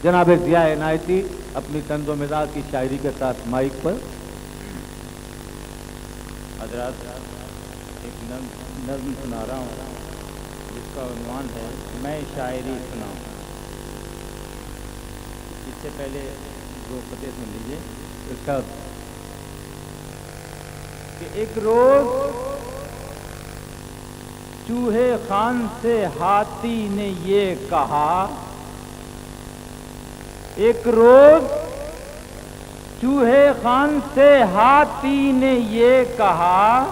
جناب ضیاء عنایتی اپنی طنز و مزاج کی شاعری کے ساتھ مائک پر. حضرات ایک نظم سنا رہا ہوں جس کا عنوان ہے میں شاعری سناؤں. اس سے پہلے دو قطعے سن لیجیے. اس کا کہ ایک روز چوہے خان سے ہاتھی نے یہ کہا، ایک روز چوہے خان سے ہاتھی نے یہ کہا،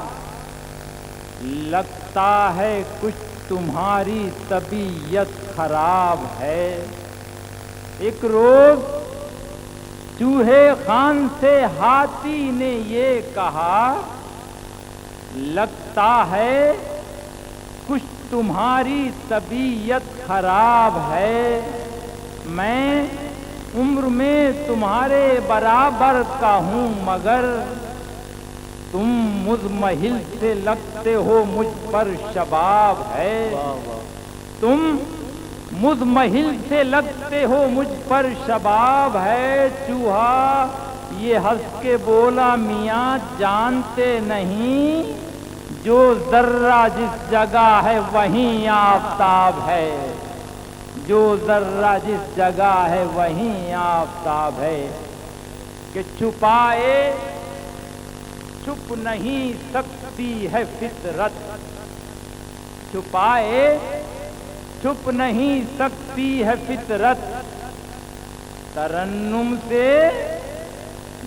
لگتا ہے کچھ تمہاری طبیعت خراب ہے. ایک روز چوہے خان سے ہاتھی نے یہ کہا، لگتا ہے کچھ تمہاری طبیعت خراب ہے. میں عمر میں تمہارے برابر کا ہوں مگر تم مزمحل سے لگتے ہو مجھ پر شباب ہے. تم مزمحل سے لگتے ہو مجھ پر شباب ہے. چوہا یہ ہنس کے بولا میاں جانتے نہیں جو ذرہ جس جگہ ہے وہیں آفتاب ہے. جو ذرہ جس جگہ ہے وہیں آفتاب ہے. کہ چھپائے چھپ نہیں سکتی ہے فطرت، چھپائے چھپ نہیں سکتی ہے فطرت. ترنم سے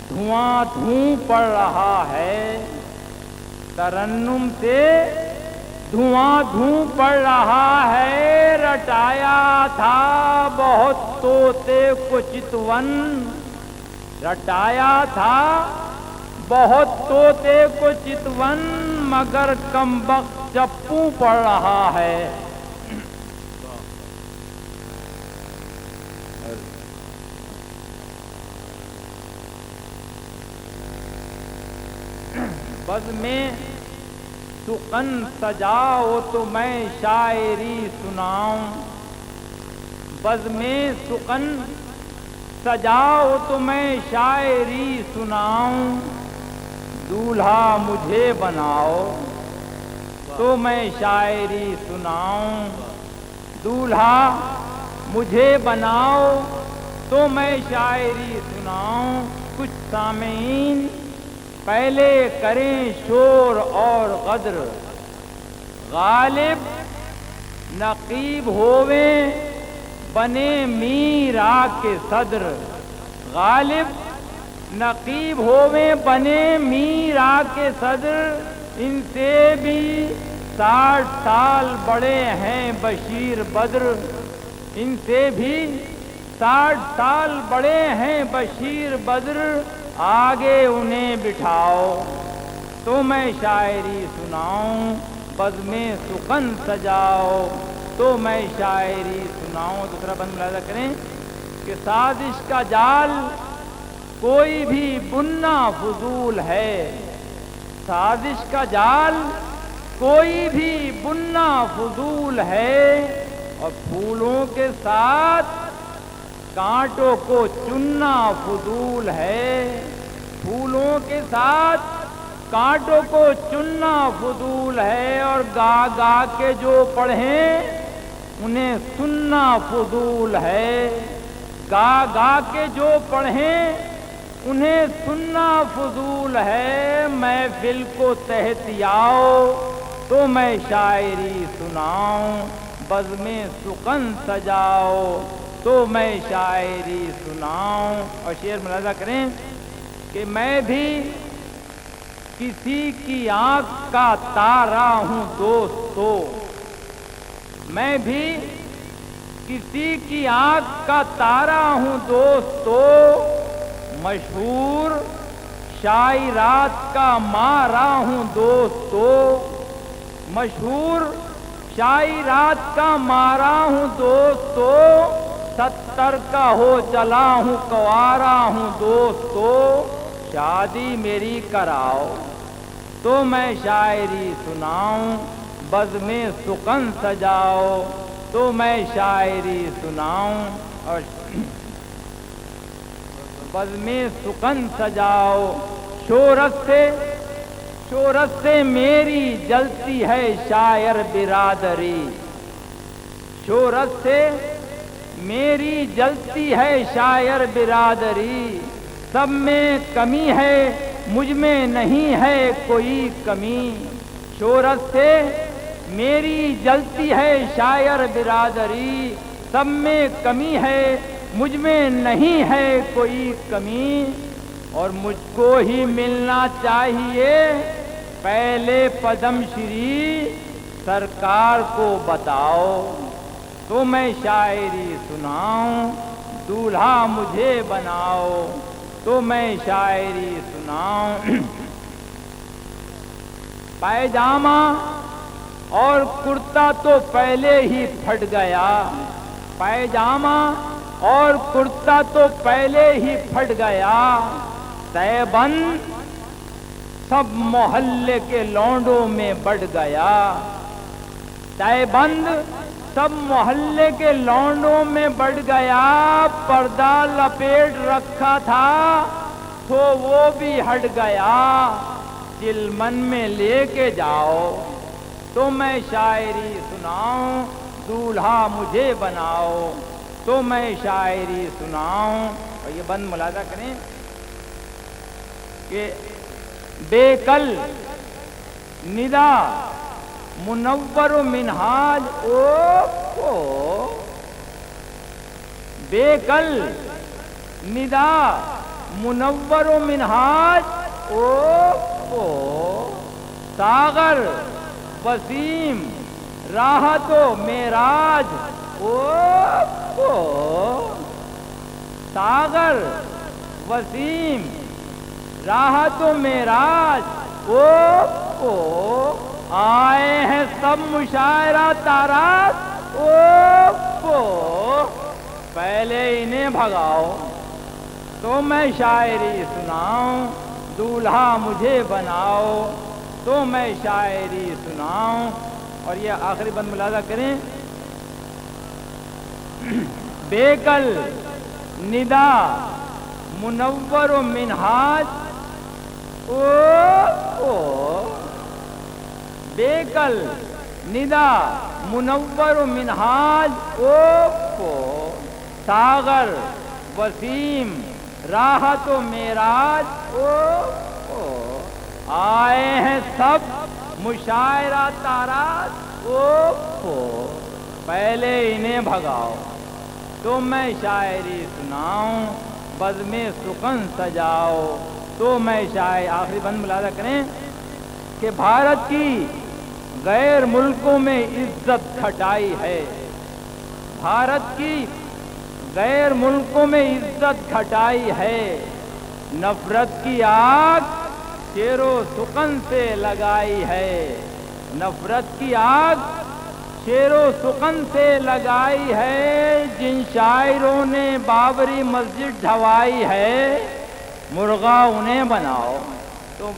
دھواں دھوں پڑ رہا ہے، ترنم سے دھواں دھوں پڑ رہا ہے. رٹایا تھا بہت طوطے کو چتون، رٹایا تھا بہت طوطے کو چتون مگر کمبخت چپو پڑ رہا ہے. بز میں سخن سجاؤ تو میں شاعری سناؤں، بز میں سخن سجاؤ تو میں شاعری سناؤں. دولہا مجھے بناؤ تو میں شاعری سناؤں، دولہا مجھے بناؤ تو میں شاعری سناؤں. کچھ سامعین پہلے کریں شور اور غدر، غالب نقیب ہوویں بنے میرا کے صدر. غالب نقیب ہوویں بنے میرا کے صدر. ان سے بھی 60 سال بڑے ہیں بشیر بدر، ان سے بھی 60 سال بڑے ہیں بشیر بدر. آگے انہیں بٹھاؤ تو میں شاعری سناؤں، بز میں سخن سجاؤ تو میں شاعری سناؤں. دوسرا بند ملاحظہ کریں کہ سازش کا جال کوئی بھی بننا فضول ہے، سازش کا جال کوئی بھی بننا فضول ہے. اور پھولوں کے ساتھ کانٹوں کو چننا فضول ہے، پھولوں کے ساتھ کانٹوں کو چننا فضول ہے. اور گا گا کے جو پڑھیں انہیں سننا فضول ہے، گا گا کے جو پڑھیں انہیں سننا فضول ہے. محفل کو تحت آؤ تو میں شاعری سناؤں، بز میں سخن سجاؤ تو میں شاعری سناؤں. اور شعر ملاحظہ کریں کہ میں بھی کسی کی آنکھ کا تارا ہوں دوستو، میں بھی کسی کی آنکھ کا تارا ہوں دوستو. مشہور شاعرات کا مارا ہوں دوستو، مشہور شاعرات کا مارا ہوں دوستو. 70 کا ہو چلا ہوں کوارا ہوں دوستو. شادی میری کراؤ تو میں شاعری سناؤں، بز میں سخن سجاؤ تو میں شاعری سناؤں. اور بزم سخن سجاؤ، شہرت سے میری جلتی ہے شاعر برادری، شہرت سے میری جلتی ہے شاعر برادری، سب میں کمی ہے مجھ میں نہیں ہے کوئی کمی، شہرت سے میری جلتی ہے شاعر برادری، سب میں کمی ہے مجھ میں نہیں ہے کوئی کمی، اور مجھ کو ہی ملنا چاہیے پہلے پدم شری سرکار کو بتاؤ، تو میں شاعری سناؤں دولہا مجھے بناؤ، تو میں شاعری سناؤں۔ پائجامہ اور کرتا تو پہلے ہی پھٹ گیا، پائجامہ اور کرتا تو پہلے ہی پھٹ گیا، تہبند سب محلے کے لونڈوں میں بڑھ گیا، تہبند سب محلے کے لونڈوں میں بڑھ گیا، پردہ لپیٹ رکھا تھا تو وہ بھی ہٹ گیا، چلمن میں لے کے جاؤ تو میں شاعری سناؤں، دولہا مجھے بناؤ تو میں شاعری سناؤں۔ اور یہ بند ملاحظہ کریں کہ بے کل ندا منور و منہاج، بے کل ندا منور و منہاج، ساغر وسیم راحت و معراج، ساغر وسیم راحت و معراج، آئے ہیں سب مشاعرہ تارات، پہلے انہیں بھگاؤ تو میں شاعری سناؤں، دولہا مجھے بناؤ تو میں شاعری سناؤں۔ اور یہ آخری بند ملاحظہ کریں، بے کل ندا منور و منہاج، بے کل ندا منور و منہاج، ساغر وسیم راحت و معراج، آئے ہیں سب مشاعرہ تارات، پہلے انہیں بھگاؤ تو میں شاعری سناؤں، بزم سخن سجاؤ تو میں شاعر۔ آخری بند ملاحظہ کریں کہ بھارت کی غیر ملکوں میں عزت گھٹائی ہے، بھارت کی غیر ملکوں میں عزت گھٹائی ہے، نفرت کی آگ شیر و سخن سے لگائی ہے، نفرت کی آگ شیر و سخن سے لگائی ہے، جن شاعروں نے بابری مسجد ڈھوائی ہے، مرغا انہیں بناؤ تو